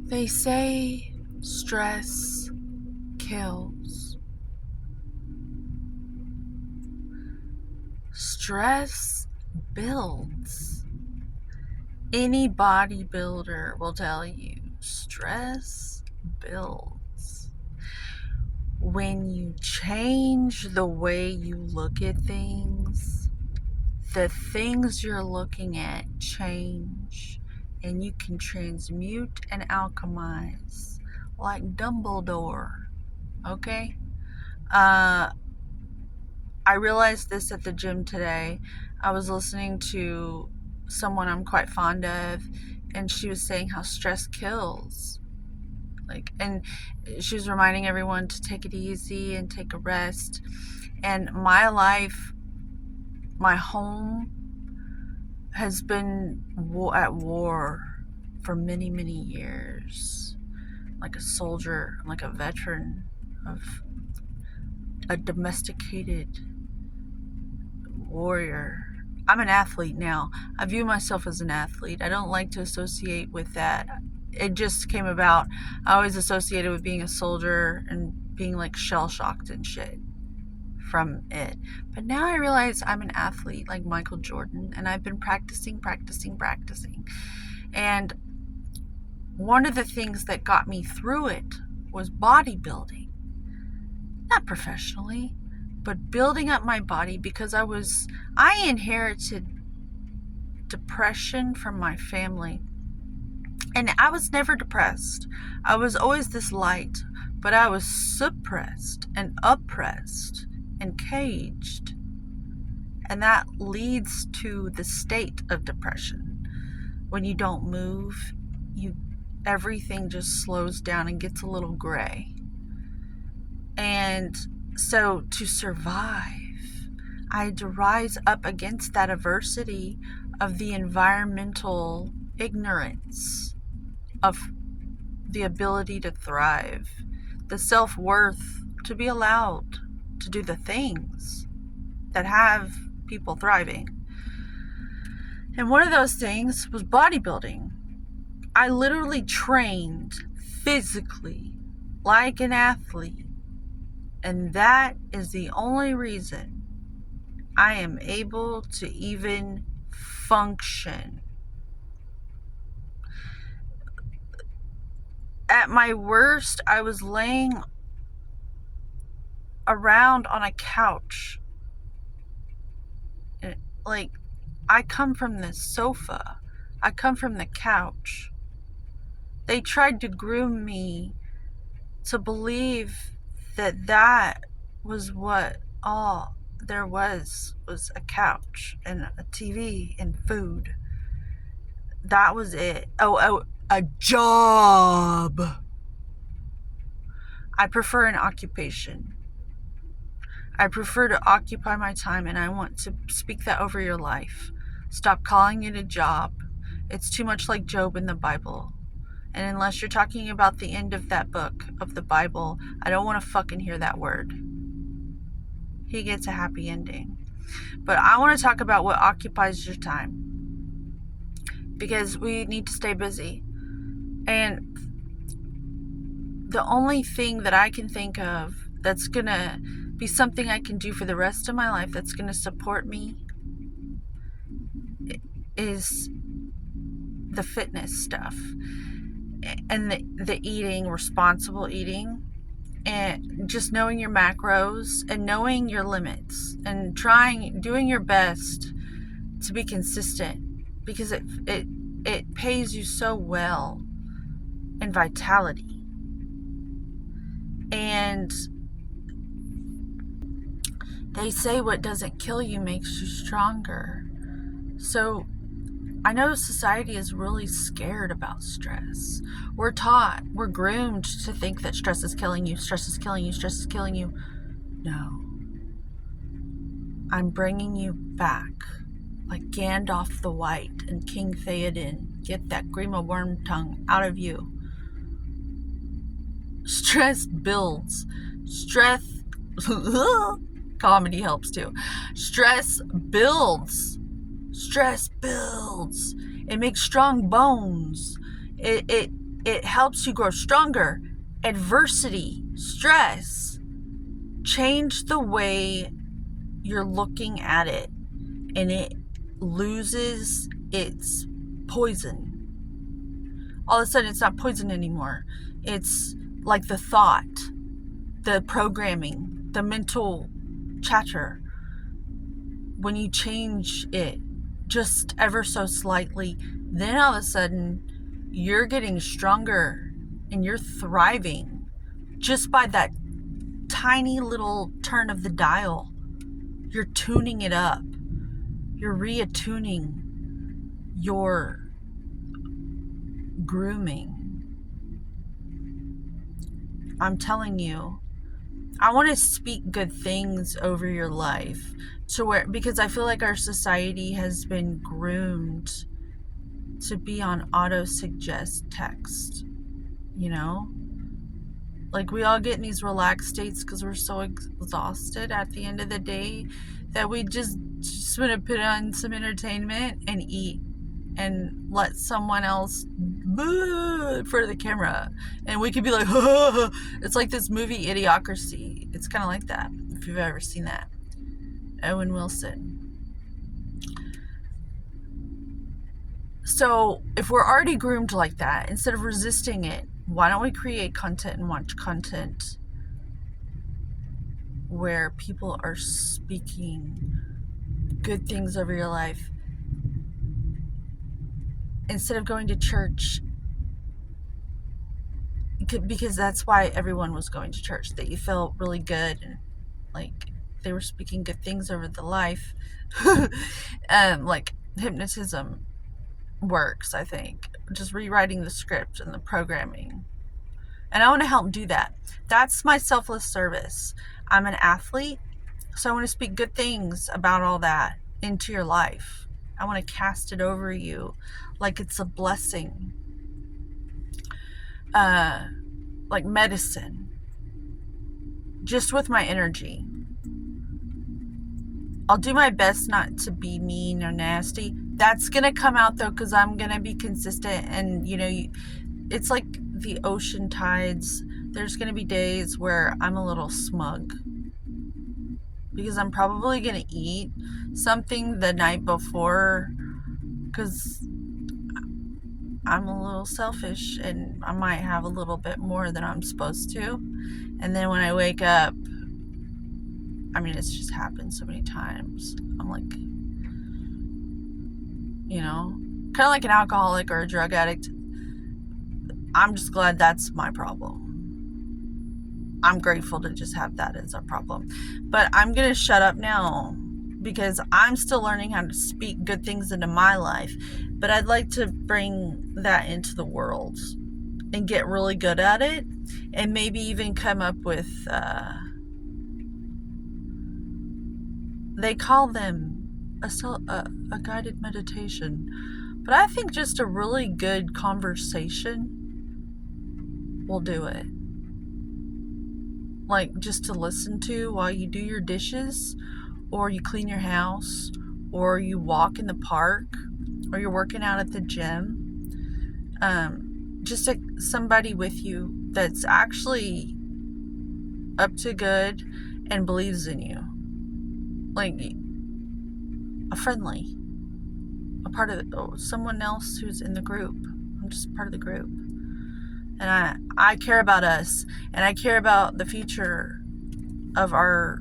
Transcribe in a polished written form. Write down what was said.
They say stress kills. Stress builds. Any bodybuilder will tell you stress builds. When you change the way you look at things, the things you're looking at change, and you can transmute and alchemize like Dumbledore. Okay? I realized this at the gym today. I was listening to someone I'm quite fond of, and she was saying how stress kills. And she was reminding everyone to take it easy and take a rest. And my life, my home, has been at war for many, many years. Like a soldier, like a veteran of a domesticated warrior. I'm an athlete now. I view myself as an athlete. I don't like to associate with that. It just came about. I always associated with being a soldier and being like shell-shocked and shit from it. But now I realize I'm an athlete like Michael Jordan, and I've been practicing. And one of the things that got me through it was bodybuilding. Not professionally, but building up my body, because I inherited depression from my family. And I was never depressed. I was always this light, but I was suppressed and oppressed and caged. And that leads to the state of depression. When you don't move, everything just slows down and gets a little gray. And so to survive, I had to rise up against that adversity of the environmental ignorance of the ability to thrive, the self-worth to be allowed to do the things that have people thriving. And one of those things was bodybuilding. I literally trained physically like an athlete. And that is the only reason I am able to even function. At my worst, I was laying around on a couch. Like, I come from the sofa. I come from the couch. They tried to groom me to believe that was what all there was a couch and a TV and food. That was it. Oh, a job. I prefer an occupation. I prefer to occupy my time, and I want to speak that over your life. Stop calling it a job. It's too much like Job in the Bible. And unless you're talking about the end of that book of the Bible, I don't want to fucking hear that word. He gets a happy ending. But I want to talk about what occupies your time, because we need to stay busy. And the only thing that I can think of that's going to be something I can do for the rest of my life that's going to support me is the fitness stuff. And the eating, responsible eating, and just knowing your macros and knowing your limits and doing your best to be consistent, because it pays you so well in vitality. And they say what doesn't kill you makes you stronger. So I know society is really scared about stress. We're groomed to think that stress is killing you, stress is killing you, stress is killing you. No. I'm bringing you back, like Gandalf the White and King Theoden. Get that Grima worm tongue out of you. Stress builds. Stress, comedy helps too. Stress builds. Stress builds. It makes strong bones. It It helps you grow stronger. Adversity, stress, change the way you're looking at it, and it loses its poison. All of a sudden, it's not poison anymore. It's like the thought, the programming, the mental chatter. When you change it just ever so slightly, then all of a sudden you're getting stronger and you're thriving just by that tiny little turn of the dial. You're tuning it up. You're reattuning your grooming. I'm telling you, I want to speak good things over your life because I feel like our society has been groomed to be on auto suggest text, you know? Like, we all get in these relaxed states because we're so exhausted at the end of the day that we just want to put on some entertainment and eat and let someone else in front of the camera, and we could be like, it's like this movie Idiocracy. It's kind of like that, if you've ever seen that. Owen Wilson. So if we're already groomed like that, instead of resisting it, why don't we create content and watch content where people are speaking good things over your life, instead of going to church, because that's why everyone was going to church, that you felt really good and like they were speaking good things over the life. Like hypnotism works, I think, just rewriting the script and the programming. And I want to help do that. That's my selfless service. I'm an athlete, so I want to speak good things about all that into your life. I want to cast it over you like it's a blessing. Like medicine. Just with my energy. I'll do my best not to be mean or nasty. That's going to come out though, because I'm going to be consistent. And, you know, it's like the ocean tides. There's going to be days where I'm a little smug, because I'm probably going to eat something the night before, because I'm a little selfish and I might have a little bit more than I'm supposed to. And then when I wake up, I mean, it's just happened so many times. I'm like, you know, kind of like an alcoholic or a drug addict. I'm just glad that's my problem. I'm grateful to just have that as a problem. But I'm going to shut up now because I'm still learning how to speak good things into my life. But I'd like to bring that into the world and get really good at it, and maybe even come up with, they call them a guided meditation. But I think just a really good conversation will do it. Like, just to listen to while you do your dishes, or you clean your house, or you walk in the park, or you're working out at the gym. Just somebody with you that's actually up to good and believes in you. Like a part of someone else who's in the group. I'm just part of the group. And I care about us, and I care about the future of our